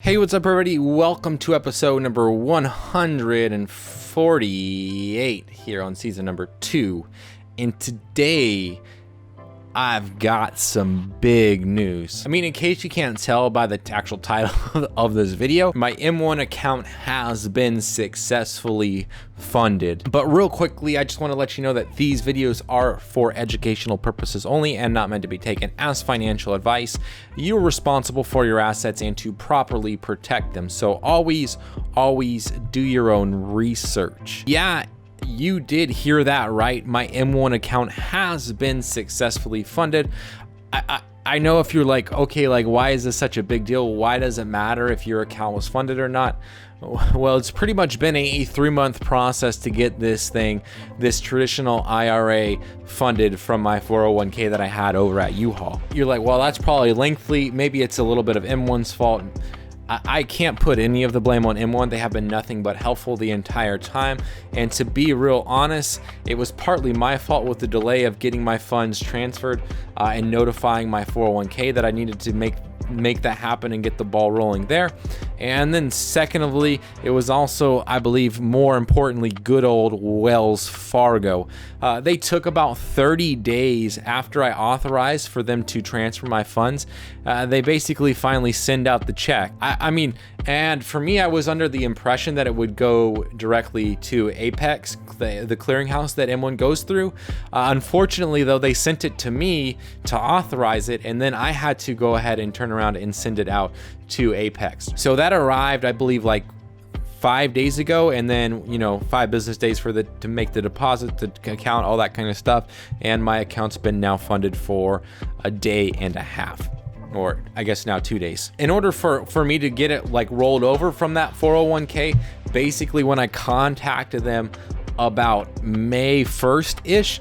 Hey, what's up, everybody? Welcome to episode number 148 here on season number 2. And today, I've got some big news. I mean, in case you can't tell by the actual title of this video, my M1 account has been successfully funded. But real quickly, I just want to let you know that these videos are for educational purposes only and not meant to be taken as financial advice. You're responsible for your assets and to properly protect them. So always do your own research. Yeah, you did hear that right. My M1 account has been successfully funded. I know if you're like, okay, like why is this such a big deal? Why does it matter if your account was funded or not? Well, it's pretty much been a 3-month process to get this traditional IRA funded from my 401k that I had over at U-Haul. You're like, well, that's probably lengthy. Maybe it's a little bit of M1's fault. I can't put any of the blame on M1. They have been nothing but helpful the entire time. And to be real honest, it was partly my fault with the delay of getting my funds transferred and notifying my 401k that I needed to make that happen and get the ball rolling there. And then secondly, it was also, I believe, more importantly, good old Wells Fargo. They took about 30 days after I authorized for them to transfer my funds. They basically finally send out the check. I mean, and for me, I was under the impression that it would go directly to Apex, the clearinghouse that M1 goes through. Unfortunately, though, they sent it to me to authorize it, and then I had to go ahead and turn around and send it out to Apex. So that arrived, I believe, like 5 days ago, and then 5 business days for to make the deposit, the account, all that kind of stuff. And my account's been now funded for a day and a half, or I guess now 2 days. In order for me to get it like rolled over from that 401k, basically when I contacted them about May 1st-ish,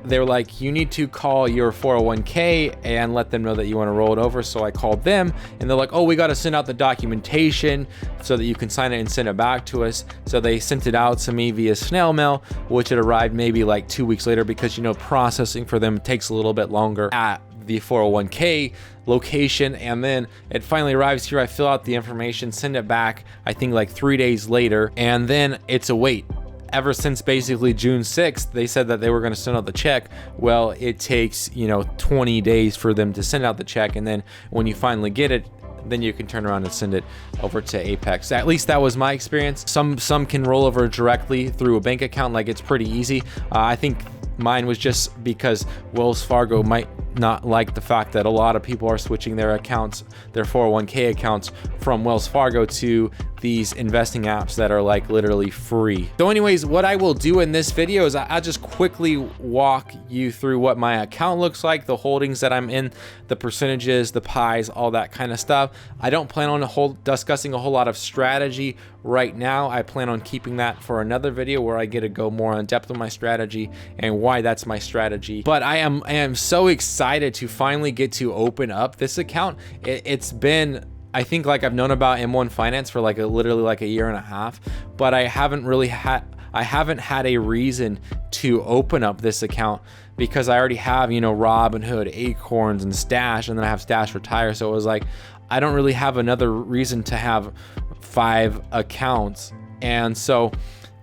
they were like, you need to call your 401k and let them know that you want to roll it over. So I called them and they're like, oh, we got to send out the documentation so that you can sign it and send it back to us. So they sent it out to me via snail mail, which it arrived maybe like 2 weeks later because, processing for them takes a little bit longer at the 401k location. And then it finally arrives here. I fill out the information, send it back, I think like 3 days later, and then it's a wait. Ever since basically June 6th, they said that they were going to send out the check. Well, it takes, 20 days for them to send out the check. And then when you finally get it, then you can turn around and send it over to Apex. At least that was my experience. Some can roll over directly through a bank account. Like, it's pretty easy. I think mine was just because Wells Fargo might not like the fact that a lot of people are switching their accounts, their 401k accounts, from Wells Fargo to these investing apps that are like literally free. So anyways, what I will do in this video is I'll just quickly walk you through what my account looks like, the holdings that I'm in, the percentages, the pies, all that kind of stuff. I don't plan on discussing a whole lot of strategy right now. I plan on keeping that for another video where I get to go more in depth with my strategy and why that's my strategy. But I am so excited to finally get to open up this account. It's been, I think, like, I've known about M1 Finance for like literally like a year and a half, but I haven't had a reason to open up this account because I already have, Robinhood, Acorns, and Stash, and then I have Stash Retire. So it was like, I don't really have another reason to have 5 accounts. And so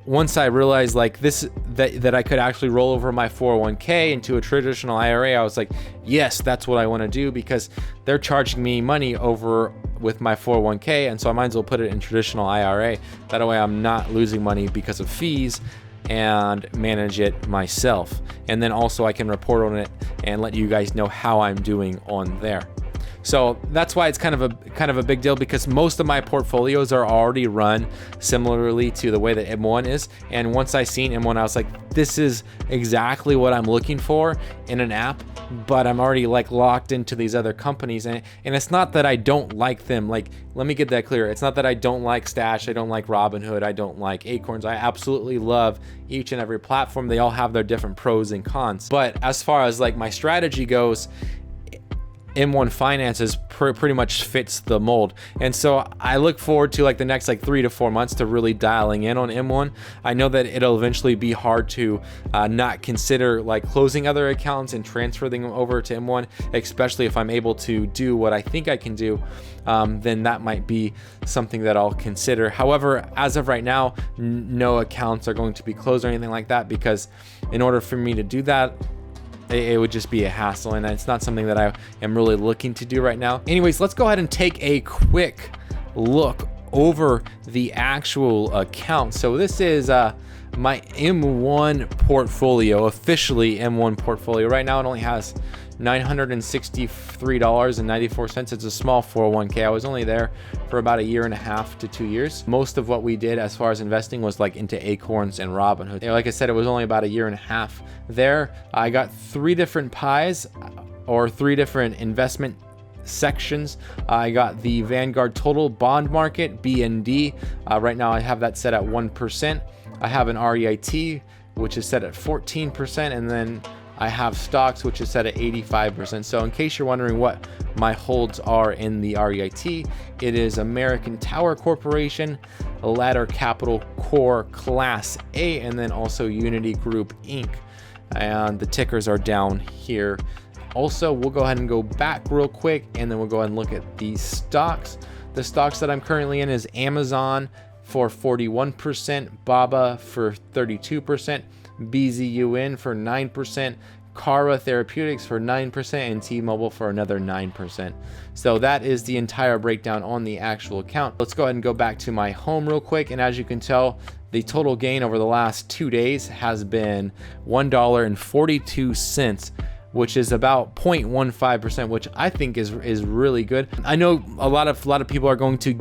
once I realized like that I could actually roll over my 401k into a traditional IRA, I was like, yes, that's what I want to do, because they're charging me money over with my 401k, and so I might as well put it in traditional IRA. That way I'm not losing money because of fees and manage it myself. And then also I can report on it and let you guys know how I'm doing on there. So that's why it's kind of a big deal, because most of my portfolios are already run similarly to the way that M1 is. And once I seen M1, I was like, this is exactly what I'm looking for in an app, but I'm already like locked into these other companies. And it's not that I don't like them. Like, let me get that clear. It's not that I don't like Stash, I don't like Robinhood, I don't like Acorns. I absolutely love each and every platform. They all have their different pros and cons. But as far as like my strategy goes, M1 Finances pretty much fits the mold. And so I look forward to like the next like 3 to 4 months to really dialing in on M1. I know that it'll eventually be hard to not consider like closing other accounts and transferring them over to M1, especially if I'm able to do what I think I can do. Then that might be something that I'll consider. However, as of right now, no accounts are going to be closed or anything like that, because in order for me to do that, it would just be a hassle, and it's not something that I am really looking to do right now. Anyways, let's go ahead and take a quick look over the actual account. So this is my M1 portfolio, officially M1 portfolio. Right now it only has $963.94. It's a small 401k. I was only there for about 1.5 to 2 years. Most of what we did as far as investing was like into Acorns and Robinhood. Like I said, it was only about 1.5 years there. I got 3 different pies, or 3 different investment sections. I got the Vanguard Total Bond Market, BND. Right now I have that set at 1%. I have an REIT, which is set at 14%, and then I have stocks, which is set at 85%. So in case you're wondering what my holds are in the REIT, it is American Tower Corporation, Ladder Capital Core Class A, and then also Unity Group Inc. And the tickers are down here. Also, we'll go ahead and go back real quick, and then we'll go ahead and look at the stocks. The stocks that I'm currently in is Amazon for 41%, Baba for 32%, BZUN for 9%, Cara Therapeutics for 9%, and T-Mobile for another 9%. So that is the entire breakdown on the actual account. Let's go ahead and go back to my home real quick, and as you can tell, the total gain over the last 2 days has been $1.42, which is about 0.15%, which I think is really good. I know a lot of people are going to,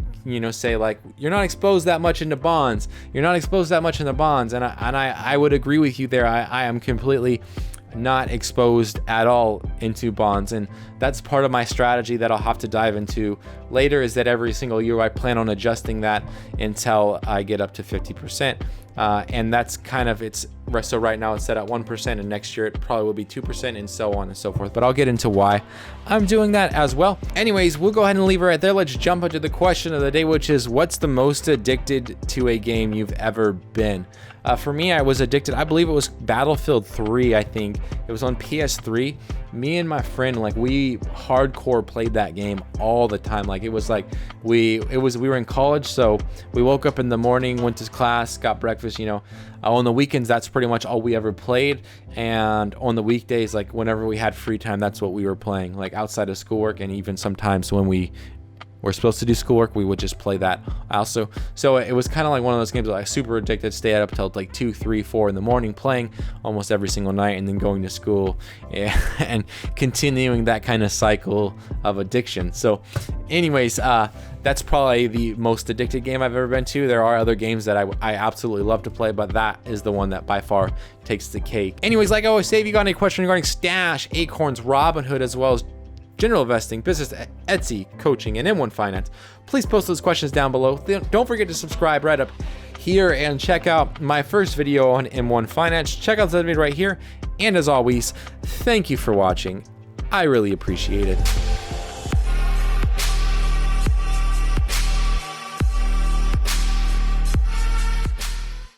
say like, you're not exposed that much into bonds. You're not exposed that much into bonds, and I would agree with you there. I am completely not exposed at all into bonds, and that's part of my strategy that I'll have to dive into later, is that every single year I plan on adjusting that until I get up to 50%. And that's kind of so right now it's set at 1%, and next year it probably will be 2%, and so on and so forth. But I'll get into why I'm doing that as well. Anyways, we'll go ahead and leave it right there. Let's jump into the question of the day, which is, what's the most addicted to a game you've ever been? For me, I was addicted. I believe it was Battlefield 3. I think it was on PS3. Me and my friend, like, we hardcore played that game all the time. Like, it was like we were in college, so we woke up in the morning, went to class, got breakfast. On the weekends, that's pretty much all we ever played. And on the weekdays, like whenever we had free time, that's what we were playing. Like outside of schoolwork, and even sometimes when we were supposed to do schoolwork, we would just play that also. So it was kind of like one of those games that I was super addicted, stay up till like 2, 3, 4 in the morning playing almost every single night, and then going to school and continuing that kind of cycle of addiction. So anyways, that's probably the most addicted game I've ever been to. There are other games that I absolutely love to play, but that is the one that by far takes the cake. Anyways, like I always say, if you got any question regarding Stash, Acorns, Robinhood, as well as general investing, business, Etsy, coaching, and M1 Finance, please post those questions down below. Don't forget to subscribe right up here and check out my first video on M1 Finance. Check out the video right here. And as always, thank you for watching. I really appreciate it.